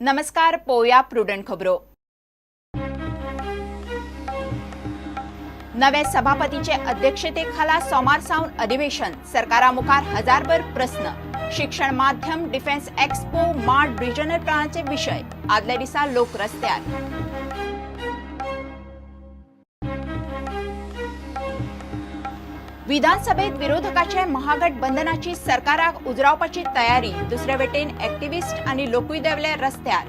नमस्कार, पोया प्रुडंट खबरो। नवे सभापतीचे अध्यक्षतेखाला सोमारसावन अधिवेशन, सरकारामुखार हजारभर प्रश्न, शिक्षण माध्यम, डिफेन्स एक्सपो, मार्ट रिजनल प्लानाचे विषय, आदल्या दिसा लोक रस्त्यार। विधानसभेत विरोधकाचे महागठबंधनाची सरकाराक उजरावपाची तयारी, दुसरे वटेन एक्टिविस्ट आणि लोकूय देवले रस्त्यार।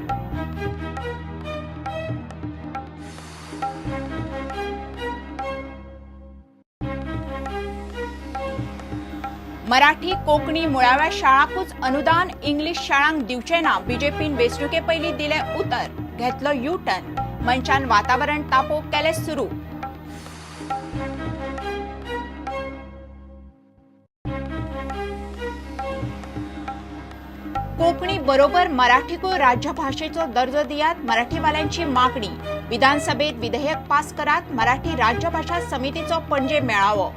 मराठी कोंकणी मुळाव्या शाळांकूच अनुदान, इंग्लिश शाळांक दिवचे ना, बीजेपीन वेंचणुके पयलीं दिले उतर, घेतलो यू टर्न, मंचान वातावरण तापोवंक केले सुरू। कोंकणी बरोबर मराठीकूय राज्य भाषेचो दर्जो दियात, मराठीवाल्यांची मागणी। विधानसभेत विधेयक पास करात, मराठी राज्य भाषा समितीचो पणजे मेळावो।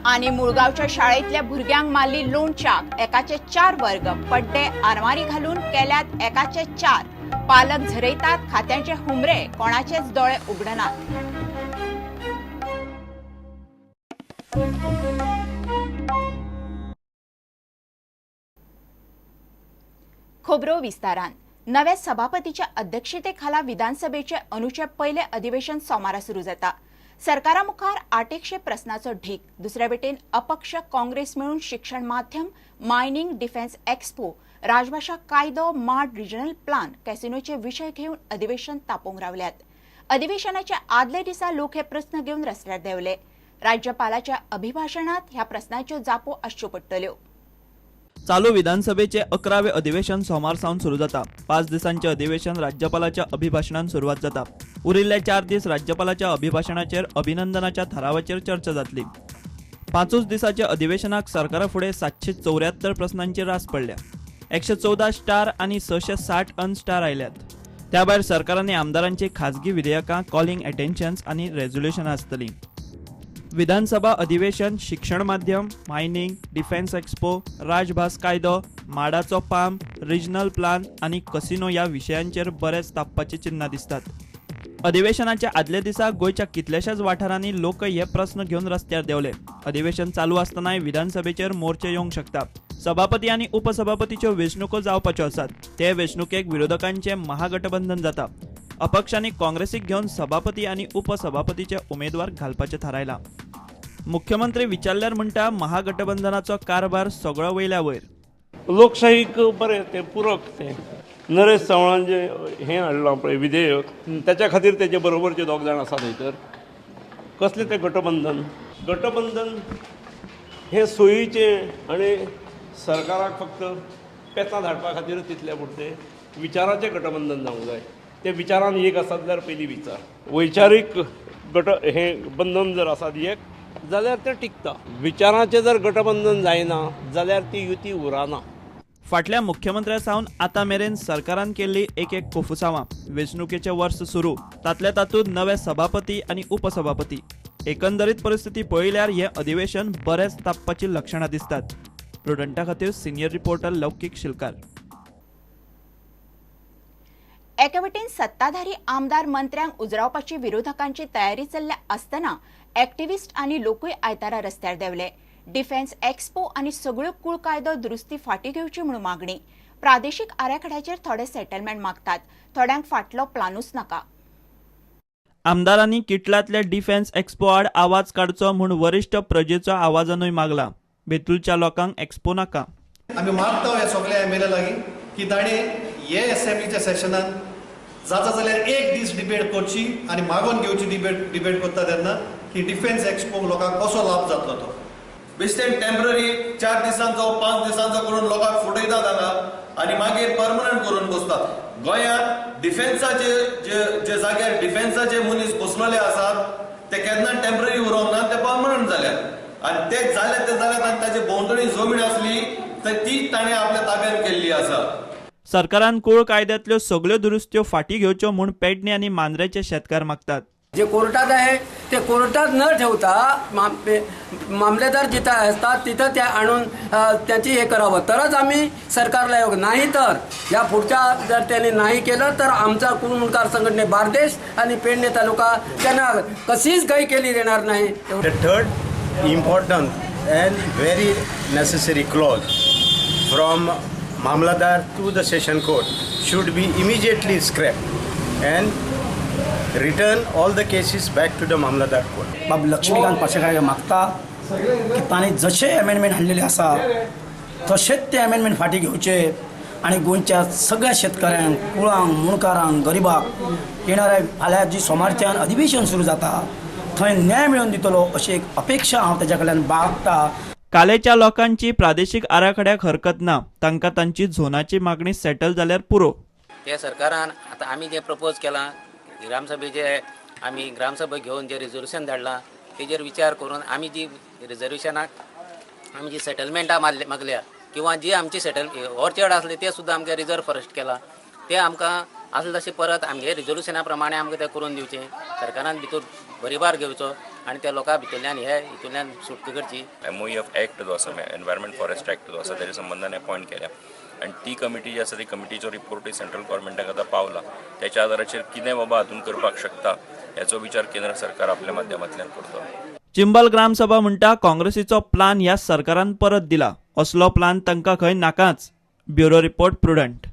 आणि मुळगावच्या शाळेतल्या भुरग्यांक मारली लोणच्याक, एकाचे 4 वर्ग, पड्डे आरमारी घालून केल्यात एकाचे 4, पालक झरयतात खात्यांचे हुमरे, कोणाचेच दोळे उगडनात। खबरो विस्तारान। नव्या सभापतीच्या अध्यक्षतेखाला विधानसभेचे अंदूचे पहिले अधिवेशन सोमारा सुरू जाता। सरकारामुखार 800 प्रस्नाचो ढीग, दुसऱ्या वटेन अपक्ष काँग्रेस मेळून शिक्षण माध्यम, मायनिंग, डिफेन्स एक्सपो, राजभाषा कायदो, मार्ट रिजनल प्लान, कॅसिनोचे विषय घेऊन अधिवेशन तापोवंक रावल्यात। अधिवेशनाच्या आदले दिसा लोक हे प्रस्न घेऊन रस्त्यार देवले। राज्यपालाच्या अभिभाषणात ह्या प्रस्नाच्यो जापो आसच्यो पडटल्यो। चालू विधानसभेचे 11वे अधिवेशन सोमार सावन सुरू जाता। 5 दिसांचे अधिवेशन राज्यपालाच्या अभिभाषणान सुरुवात जाता। उरिल्ले 4 दीस राज्यपालाच्या अभिभाषणाचेर अभिनंदनाच्या थारावाचेर चर्चा जातली। 5 दिसाचे अधिवेशनाक सरकाराफुडें 774 प्रस्नांची रास पडल्या। 114 स्टार आणि 660 अनस्टार आयल्यात। त्या भायर सरकारान आमदारांची खासगी विधेयकां, कॉलिंग अटेन्शन्स आणि रेझोल्युशनां आसतलीं। विधानसभा अधिवेशन शिक्षण माध्यम, मायनिंग, डिफेन्स एक्सपो, राजभास कायदो, माडाचो पाम, रिजनल प्लान आणि कसिनो या विशयांचेर बरेच तापपाची चिन्हां दिसतात। अधिवेशनाच्या आदल्या दिसा गोयच्या कितल्याशाच वाठारांनी लोक हे प्रश्न घेऊन रस्त्यार देवले। अधिवेशन चालू असतानाय विधानसभेचेर मोर्चे येवंक शकता। सभापती आणि उपसभापतीच्यो वेंचणुको जावपाच्यो आसात। ते वेंचणुकेक विरोधकांचे महागठबंधन जाता। अपक्षांनी काँग्रेसीक घेऊन सभापती आणि उपसभापतीचे उमेदवार घालपाचे थारायला। मुख्यमंत्री विचारल्यार म्हणटा महागठबंधनाचो कारभार सगळो वयल्या वयर। लोकशाहीक बरें ते पूरक ते नरेश चव्हाण जे हें हाडलां पळय विधेयक, त्याच्या खातीर तेजे बरोबरचे 2 जाण आसात थंयसर। कसले ते गठबंधन हे सोयीचें आनी सरकाराक फक्त पेचां धाडपा खातीर तितले पुरते विचाराचें गठबंधन जावंक जाय। ते विचारान एक आसात जाल्यार पयलीं विचार वैचारीक हे बंधन जर आसात एक जाल्यार ते टिकता। विचाराचें जर गठबंधन जायना जाल्यार ती युती उरना। फाटल्या मुख्यमंत्र्या सावन आतां मेरेन सरकारान केल्ली एक कोफुसावां। वेंचणुकेचे वर्स सुरू, तातल्या तातूंत नवे सभापती आणि उपसभापती। एकंदरीत परिस्थिती पळयल्यार हे अधिवेशन बरेच तापपाची लक्षणां दिसतात। प्रुडंटा खातीर सिनियर रिपोर्टर लौकीक शिलकार। एकेवटेन सत्ताधारी आमदार मंत्र्यांक उजरावपाची विरोधकांची तयारी चल्ल्या असताना एक्टिविस्ट आणि लोकूय आयतारा रस्त्यार देवले। डिफेन्स एक्सपो आणि सगळ्यो कूळ कायदो दुरुस्ती फाटी घेवची म्हणून मागणी। प्रादेशीक आराखड्याचेर थोडे सेटलमेंट मागतात, थोड्यांक फाटलो प्लानूच नाका। आमदारांनी किटलातल्या डिफेन्स एक्सपो आड आवाज काडचो म्हूण वरिष्ठ प्रजेचो आवाजानूय मागला। बेतूलच्या लोकांक एक्सपो नाका। आमी मागता हे सगळे एमएलए लागीं की ताणें हे असेंब्लीच्या सेशनान जाता जाल्यार एक दीस डिबेट करची आनी मागोवन घेवची डिबेट करता तेन्ना की डिफेन्स एक्सपोक लोकांक कसो लाभ जातलो तो। बेश्टेन टेम्पररी 4 दिसांचो 5 दिसांचो करून लोकांक फुटयतात हांगा आनी मागीर परमनंट करून बसतात। गोंयांत डिफेन्साचे जे जाग्यार डिफेन्साचे मनीस बसलेले आसात ते केन्ना टेम्पररी उरोवंक ना, ते परमनंट जाल्यात आनी ते जाल्यात आनी ताचे भोंवतणी जमीन आसली तर ती ताणें आपल्या ताब्यांत केल्ली आसा। सरकारान कूळ कायद्यांतल्यो सगळ्यो दुरुस्त्यो फाटी घेवच्यो म्हूण पेडणे आनी मांद्रेचे शेतकार मागतात। जे कोर्टात आहे ते कोर्टात न ठेवता मामलेदार जिथं असतात तिथं त्या आणून त्यांची हे करावं, तरच आम्ही सरकारला योग. नाही तर या पुढच्या जर त्यांनी नाही केलं तर आमचा कुळमुणकार संघटने बारदेश आणि पेडणे तालुका त्यांना कशीच काही केली देणार नाही. The third important and very necessary clause from Mamladar to the Session Court should be immediately scrapped and return all the cases back to the Mamladar Court. बाब लक्ष्मीकांत पाशेकार मागता की तांणी जशे अमेंडमेंट हाडलेले आसा तशेंच ते अमेंडमेंट फाटी घेवचे आणि गोंयच्या सगळ्या शेतकऱ्यांक, कुळांक, मुणकारांक, गरिबाक येणाऱ्या फाल्यां जी सोमारच्यान अधिवेशन सुरू जाता थंय न्याय मेळोवन दितलो अशी एक अपेक्षा हांव तेच्या कडल्यान बाळगता. कालेच्या लोकांची प्रादेशीक आराखड्याक हरकत ना, तांकां तांची झोनाची मागणी सेटल जाल्यार पुरो. त्या सरकारान आतां आमी जे प्रपोज केलां ग्रामसभेचे आमी ग्रामसभा घेवन जे रिजोल्युशन धाडलां तेजेर विचार करून आमी जी रिजर्वेशनाक आमी जी सेटलमेंटां मागल्या किंवा जी आमची ओरचेड आसले ते सुद्दां आमकां रिजर्व फॉरेस्ट केला ते आमकां आसले तशें परत आमगे रिजोल्युशना प्रमाणे आमकां तें करून दिवचें. सरकारान भितर भरभार घेवचो आणि त्या लोकां भितरल्यान हितूंतल्यान सुटका करची. MOEF ॲक्ट जो आसा एनवायरमेंट फॉरेस्ट ॲक्ट जो आसा तेच्या संबंधान अपॉइंट केल्या आणि ती कमिटी जी आसा ती कमिटीचो रिपोर्टूय सेंट्रल गव्हर्मेंटाक आतां पावला. त्याच्या आदाराचेर कितें बाबा हातून करपाक शकता याचो विचार केंद्र सरकार आपल्या माध्यमांतल्यान करतो. चिंबल ग्रामसभा म्हणटा काँग्रेसीचो प्लान ह्या सरकारान परत दिला, असलो प्लान तांकां खंय नाकाच. Bureau report Prudent.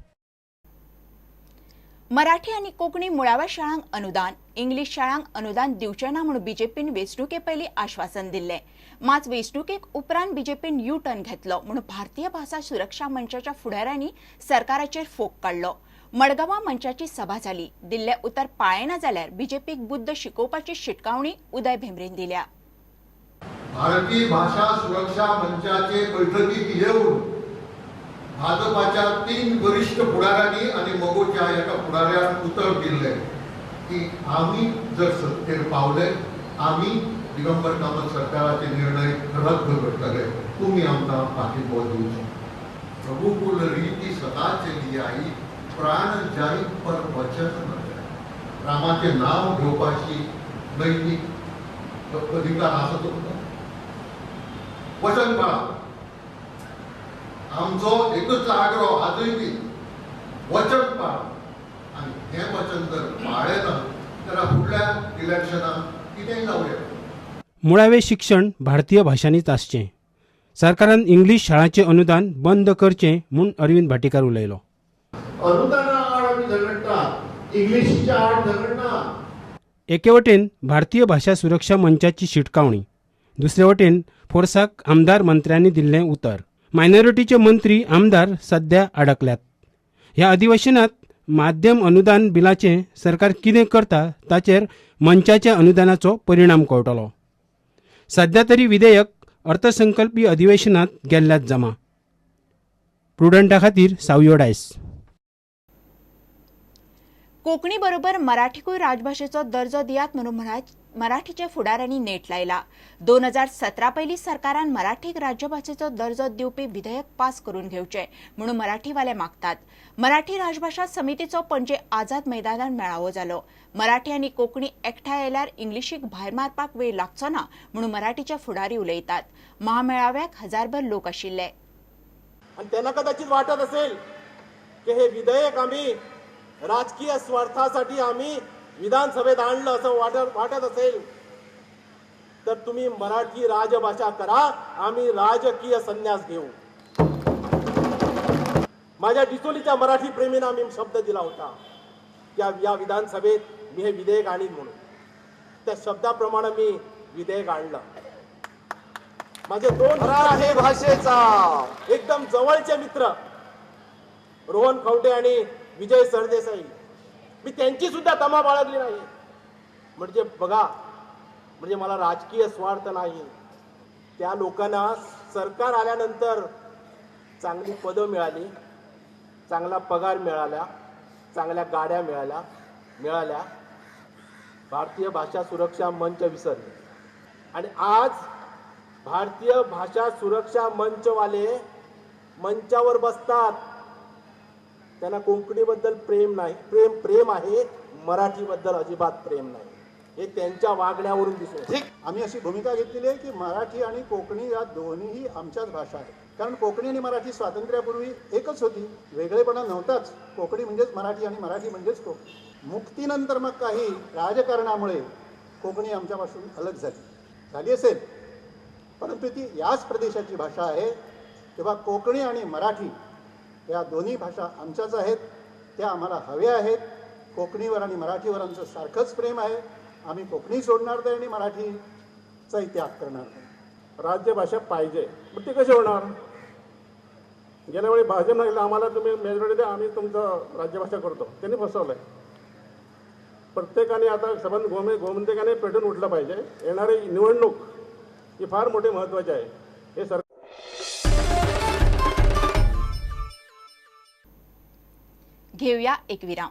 मराठी आणि कोंकणी मुळाव्या शाळांक अनुदान, इंग्लीश शाळांक अनुदान दिवचे ना म्हणून बीजेपीन वेंचणुके पयलीं आश्वासन दिल्लें. मात वेंचणुकेक उपरांत बीजेपीन यू टर्न घेतलो म्हणून भारतीय भाषा सुरक्षा मंचाच्या फुडाऱ्यांनी सरकाराचेर फोग काडलो. मडगांवां मंचाची सभा जाली. दिल्लें उतर पाळयना जाल्यार बीजेपीक बुद्ध शिकोवपाची शिटकावणी उदय भेंब्रेन दिल्या. भारतीय भाषा सुरक्षा मंचाचे बैठकीक येऊन भाजपाच्या 3 वरिष्ठ फुडाऱ्यांनी आणि मगोच्या एका फुडाऱ्यान उतर दिले की आम्ही जर सत्तेर पावले आम्ही दिगंबर कामत सरकाराचे निर्णय रद्द करतले, तुम्ही आमकां पाठिंबो दिवचो. प्रभुकुल रीती सदा चली आई, प्राण जाई पर वचन न जाय. रामाचे नाव घेवपाची नैतिक अधिकार आसा तुमकां? वचन पाळा. आमचो एकच आग्रह आजूय बी वचन पाळ आणि हे वचन जर पाळ्ळे ना जाल्यार फुडल्या इलेक्शनाक कितेंय जावं येता. मुळावे शिक्षण भारतीय भाशांनीच आसचें. सरकारान इंग्लीश शाळांचें अनुदान बंद करचें म्हूण अरविंद भाटीकार उलयलो. अनुदाना आड आमी झगडटात, इंग्लिशीच्या आड झगडना. एके वटेन भारतीय भाषा सुरक्षा मंचाची शिटकावणी, दुसरे वटेन फोर्साक आमदार मंत्र्यांनी दिल्लें उतर. मायनॉरिटीचे मंत्री आमदार सध्या अडकल्यात. ह्या अधिवेशनात माध्यम अनुदान बिलाचें सरकार कितें करता ताचेर मंचाच्या अनुदानाचो परिणाम कळटलो. सध्या तरी विधेयक अर्थसंकल्पीय अधिवेशनात गेल्ल्यात जमा. प्रुडंटा खातीर सावयो डायस. कोंकणी बरोबर मराठीकूय राजभाषेचो दर्जो दियात म्हणून मराठीच्या फुडाऱ्यांनी नेट लायला. 2017 पयलीं सरकारान मराठीक राज्यभाषेचो दर्जो दिवपी विधेयक पास करून घेवचे म्हणून मराठीवाले मागतात. मराठी राजभाषा समितीचो पणजे आझाद मैदानात मेळावो जालो. मराठी आनी कोंकणी एकठांय आयल्यार इंग्लिशीक भायर मारपाक वेळ लागचो ना म्हणून मराठीचे फुडारी उलयतात. महामेळाव्याक हजारभर लोक आशिल्ले. आणि त्यांना कदाचित वाटत असेल की हे विधेयक आम्ही राजकीय स्वार्थासाठी आम्ही विधानसभेत आणलं असं वाटत असेल तर तुम्ही मराठी राजभाषा करा, आम्ही राजकीय संन्यास घेऊ. माझ्या डिचोलीच्या मराठी प्रेमींना मी शब्द दिला होता की या विधानसभेत मी हे विधेयक आणीन म्हणून. त्या शब्दाप्रमाणे मी विधेयक आणलं. माझे 2 मराठी भाषेचा एकदम जवळचे मित्र रोहन खवटे आणि विजय सरदेसाई, मी त्यांची सुद्धा तमा बाळगली नाही. म्हणजे बघा, म्हणजे मला राजकीय स्वार्थ नाही. त्या लोकांना सरकार आल्यानंतर चांगली पदं मिळाली, चांगला पगार मिळाला, चांगल्या गाड्या मिळाल्या. भारतीय भाषा सुरक्षा मंच विसरले आणि आज भारतीय भाषा सुरक्षा मंचवाले मंचावर बसतात. त्यांना कोंकणीबद्दल प्रेम नाही, प्रेम आहे, मराठीबद्दल अजिबात प्रेम नाही. हे त्यांच्या वागण्यावरून दिसून येतं. ठीक, आम्ही अशी भूमिका घेतलेली आहे की मराठी आणि कोकणी या दोन्हीही आमच्याच भाषा आहेत. कारण कोकणी आणि मराठी स्वातंत्र्यापूर्वी एकच होती, वेगळेपणा नव्हताच. कोकणी म्हणजेच मराठी आणि मराठी म्हणजेच कोकणी. मुक्तीनंतर मग काही राजकारणामुळे कोकणी आमच्यापासून अलग झाली असेल, परंतु ती याच प्रदेशाची भाषा आहे. तेव्हा कोकणी आणि मराठी या दोन्ही भाषा आमच्याच आहेत, त्या आम्हाला हव्या आहेत. कोकणीवर आणि मराठीवर आमचं सारखंच प्रेम आहे. आम्ही कोकणी सोडणार नाही आणि मराठीचाही त्याग करणार नाही. राज्यभाषा पाहिजे, पण ते कसे होणार? गेल्या वेळी भाजप लागलं आम्हाला तुम्ही मेजॉरिटी द्या, आम्ही तुमचं राज्यभाषा करतो. त्यांनी फसवलंय. प्रत्येकाने आता संबंध गोमंतकाने पेटून उठलं पाहिजे. येणारी निवडणूक ही फार मोठी महत्त्वाची आहे. हे घेऊया एक विराम.